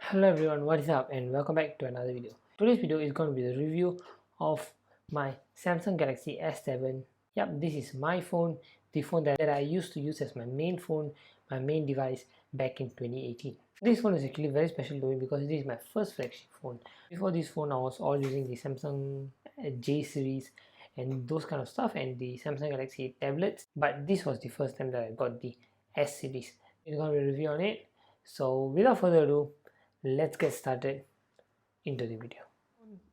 Hello everyone, what is up and welcome back to another video. Today's video is going to be the review of my Samsung Galaxy S7. Yep, this is my phone, the phone that I used to use as my main phone, my main device back in 2018. This phone is actually very special to me because this is my first flagship phone. Before this phone I was all using the Samsung J series and those kind of stuff and the Samsung Galaxy tablets, but this was the first time that I got the S series. We're going to review on it. So without further ado, let's get started into the video.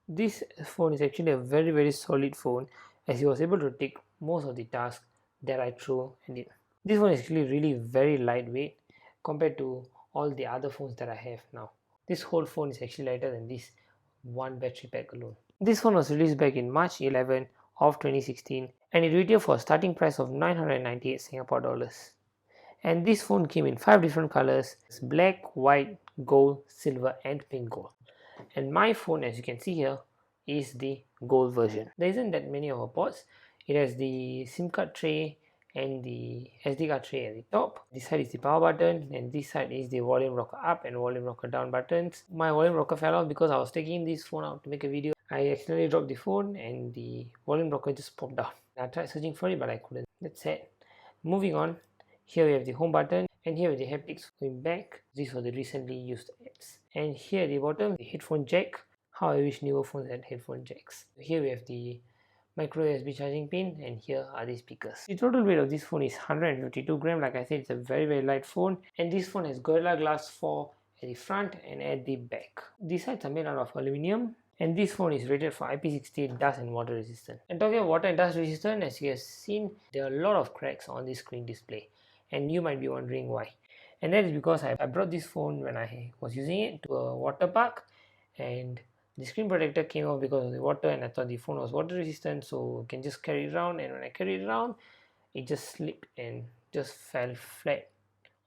This phone is actually a very solid phone as it was able to take most of the tasks that I threw at it. This phone is actually really very lightweight compared to all the other phones that I have now. This whole phone is actually lighter than this one battery pack alone. This phone was released back in March 11 of 2016 and it retailed for a starting price of 998 Singapore dollars. And this phone came in 5 different colors: black, white, gold, silver and pink gold. And my phone, as you can see here, is the gold version. There isn't that many of our ports. It has the SIM card tray and the SD card tray at the top. This side is the power button and this side is the volume rocker up and volume rocker down buttons. My volume rocker fell off because I was taking this phone out to make a video. I accidentally dropped the phone and the volume rocker just popped out. I tried searching for it but I couldn't. That's it. Moving on. Here we have the home button and here with the haptics going back. These were the recently used apps. And here at the bottom, the headphone jack. How I wish newer phones had headphone jacks. Here we have the micro USB charging pin and here are the speakers. The total weight of this phone is 152 grams. Like I said, it's a very light phone and this phone has Gorilla Glass 4 at the front and at the back. These sides are made out of aluminium. And this phone is rated for IP68 dust and water resistant. And talking about water and dust resistant, as you have seen, there are a lot of cracks on the screen display. And you might be wondering why. And that is because I brought this phone when I was using it to a water park and the screen protector came off because of the water and I thought the phone was water resistant, so I can just carry it around, and when I carried it around it just slipped and just fell flat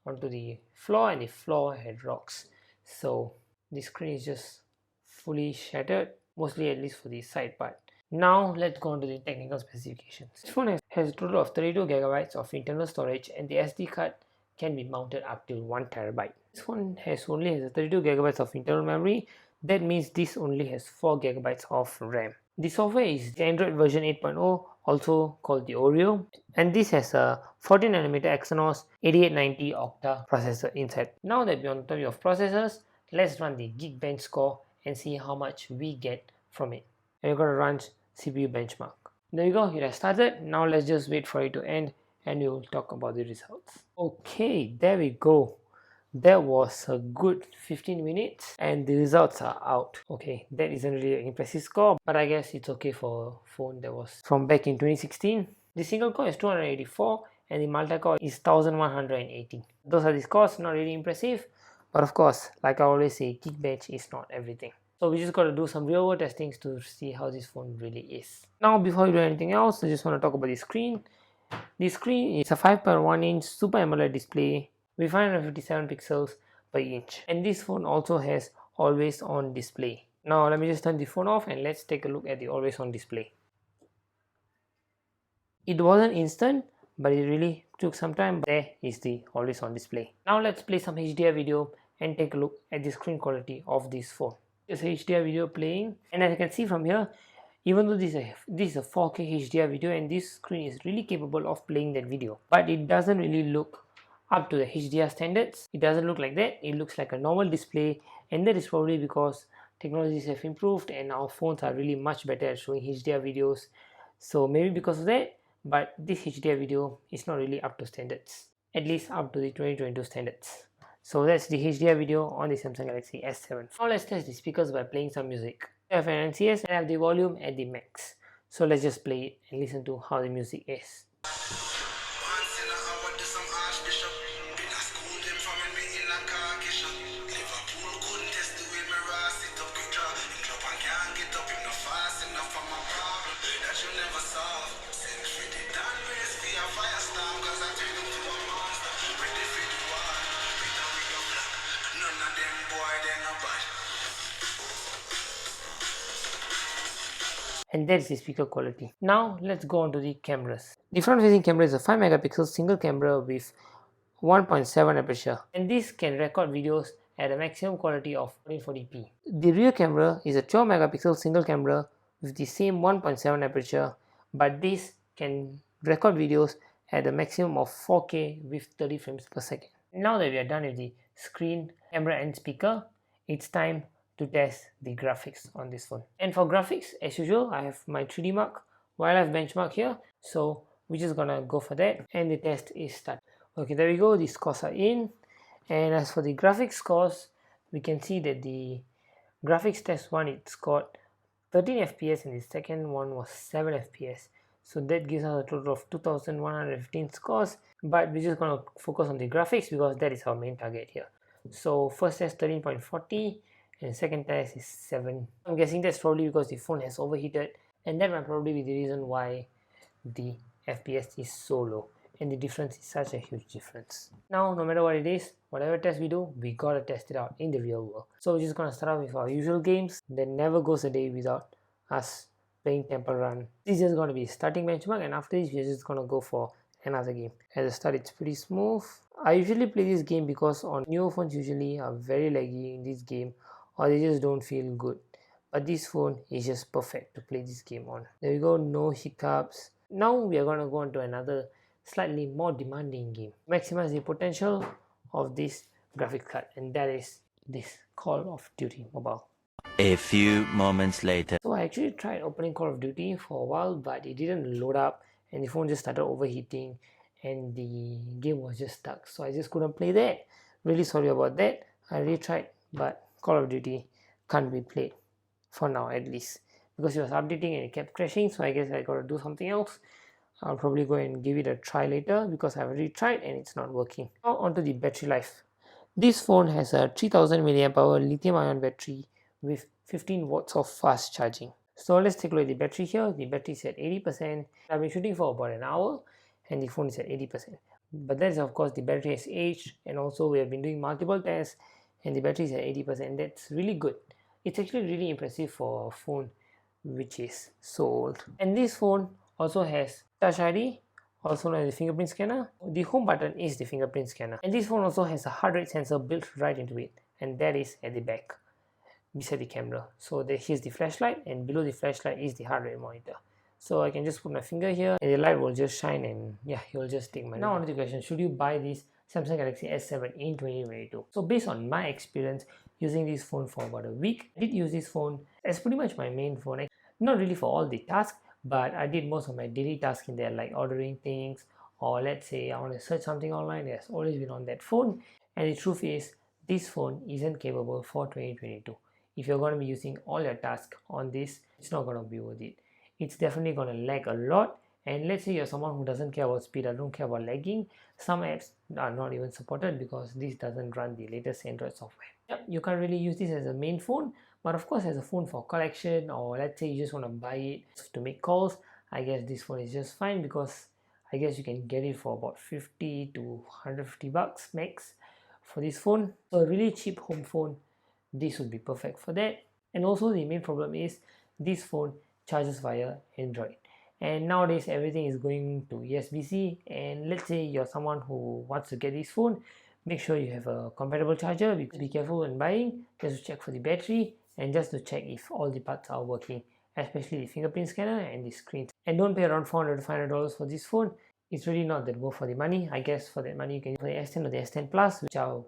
onto the floor and the floor had rocks. So the screen is just fully shattered, mostly at least for the side part. Now let's go on to the technical specifications. This phone has a total of 32GB of internal storage and the SD card can be mounted up to 1TB. This phone only has 32GB of internal memory. That means this only has 4GB of RAM. The software is the Android version 8.0, also called the Oreo, and this has a 14nm Exynos 8890 Octa processor inside. Now that we're on the topic of processors, let's run the Geekbench score and see how much we get from it. And we're going to run CPU benchmark. There you go, it has started. Now let's just wait for it to end and we'll talk about the results. Okay, there we go. That was a good 15 minutes and the results are out. Okay, that isn't really an impressive score, but I guess it's okay for a phone that was from back in 2016. The single core is 284 and the multi-core is 1180. Those are the scores, not really impressive, but of course, like I always say, Geekbench is not everything. So we just got to do some real world testings to see how this phone really is. Now before we do anything else, I just want to talk about the screen. The screen is a 5.1 inch Super AMOLED display with 557 pixels per inch. And this phone also has always on display. Now let me just turn the phone off and let's take a look at the always on display. It wasn't instant, but it really took some time. There is the always on display. Now let's play some HDR video and take a look at the screen quality of this phone. There's a HDR video playing, and as you can see from here, even though this is a 4K HDR video and this screen is really capable of playing that video, but it doesn't really look up to the HDR standards. It doesn't look like that. It looks like a normal display, and that is probably because technologies have improved and our phones are really much better at showing HDR videos. So maybe because of that, but this HDR video is not really up to standards, at least up to the 2022 standards. So that's the HDR video on the Samsung Galaxy S7. Now let's test the speakers by playing some music. I have an NCS and I have the volume at the max. So let's just play it and listen to how the music is. And that's the speaker quality. Now let's go on to the cameras. The front facing camera is a 5 megapixel single camera with 1.7 aperture, and this can record videos at a maximum quality of 1440p. The rear camera is a 12 megapixel single camera with the same 1.7 aperture, but this can record videos at a maximum of 4K with 30 frames per second. Now that we are done with the screen, camera and speaker, it's time to test the graphics on this phone. And for graphics, as usual, I have my 3D Mark Wildlife benchmark here, so we're just gonna go for that and the test is started. Okay, there we go, the scores are in. And as for the graphics scores, we can see that the graphics test one, it scored 13 FPS and the second one was 7 FPS. So that gives us a total of 2115 scores, but we're just going to focus on the graphics because that is our main target here. So first test 13.40 and second test is 7. I'm guessing that's probably because the phone has overheated, and that might probably be the reason why the FPS is so low and the difference is such a huge difference. Now, no matter what it is, whatever test we do, we gotta test it out in the real world. So we're just gonna start off with our usual games. There never goes a day without us playing Temple Run. This is just gonna be starting benchmark, and after this we're just gonna go for another game. At the start it's pretty smooth. I usually play this game because on newer phones usually are very laggy in this game, or they just don't feel good. But this phone is just perfect to play this game on. There we go, no hiccups. Now we are gonna go on to another slightly more demanding game. Maximize the potential of this graphics card, and that is this Call of Duty Mobile. A few moments later. So I actually tried opening Call of Duty for a while, but it didn't load up and the phone just started overheating and the game was just stuck, so I just couldn't play that. Really sorry about that. I really tried, but Call of Duty can't be played for now, at least, because it was updating and it kept crashing. So I guess I gotta do something else. I'll probably go and give it a try later because I've already tried and it's not working. Now onto the battery life. This phone has a 3000 mAh lithium ion battery with 15 watts of fast charging. So let's take a look at the battery here. The battery is at 80%. I've been shooting for about an hour and the phone is at 80%. But that is, of course, the battery has aged, and also we have been doing multiple tests and the battery is at 80%. That's really good. It's actually really impressive for a phone which is so old. And this phone also has Touch ID, also known as the fingerprint scanner. The home button is the fingerprint scanner, and this phone also has a heart rate sensor built right into it, and that is at the back beside the camera. So here's the flashlight, and below the flashlight is the heart rate monitor. So I can just put my finger here and the light will just shine, and yeah, it will just take my Now on to the question, should you buy this Samsung Galaxy S7 in 2022? So based on my experience using this phone for about a week, I did use this phone as pretty much my main phone. Not really for all the tasks, but I did most of my daily tasks in there, like ordering things, or let's say I want to search something online. It has always been on that phone. And the truth is, this phone isn't capable for 2022. If you're going to be using all your tasks on this, it's not going to be worth it. It's definitely going to lag a lot. And let's say you're someone who doesn't care about speed or don't care about lagging, some apps are not even supported because this doesn't run the latest Android software. Yep, you can't really use this as a main phone, but of course as a phone for collection, or let's say you just want to buy it to make calls, I guess this phone is just fine, because I guess you can get it for about 50 to 150 bucks max for this phone. So a really cheap home phone, this would be perfect for that. And also the main problem is this phone charges via Android, and nowadays everything is going to USB-C, and let's say you're someone who wants to get this phone, make sure you have a compatible charger. Be careful when buying, just to check for the battery and just to check if all the parts are working, especially the fingerprint scanner and the screen. And don't pay around $400 to $500 for this phone. It's really not that worth for the money. I guess for that money you can use the S10 or the S10 Plus, which are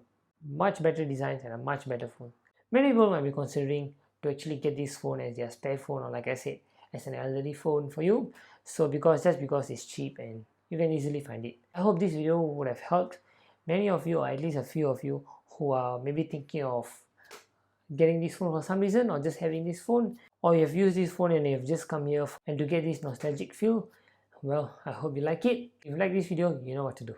much better designs and a much better phone. Many people might be considering to actually get this phone as their spare phone, or like I said, as an elderly phone for you. So because it's cheap and you can easily find it. I hope this video would have helped many of you, or at least a few of you, who are maybe thinking of getting this phone for some reason, or just having this phone, or you have used this phone and you have just come here and to get this nostalgic feel. Well, I hope you like it. If you like this video, you know what to do.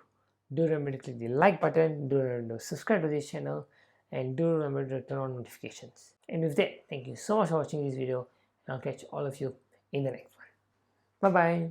Do remember to click the like button, do remember to subscribe to this channel, and do remember to turn on notifications. And with that, thank you so much for watching this video, and I'll catch all of you in the next one. Bye bye.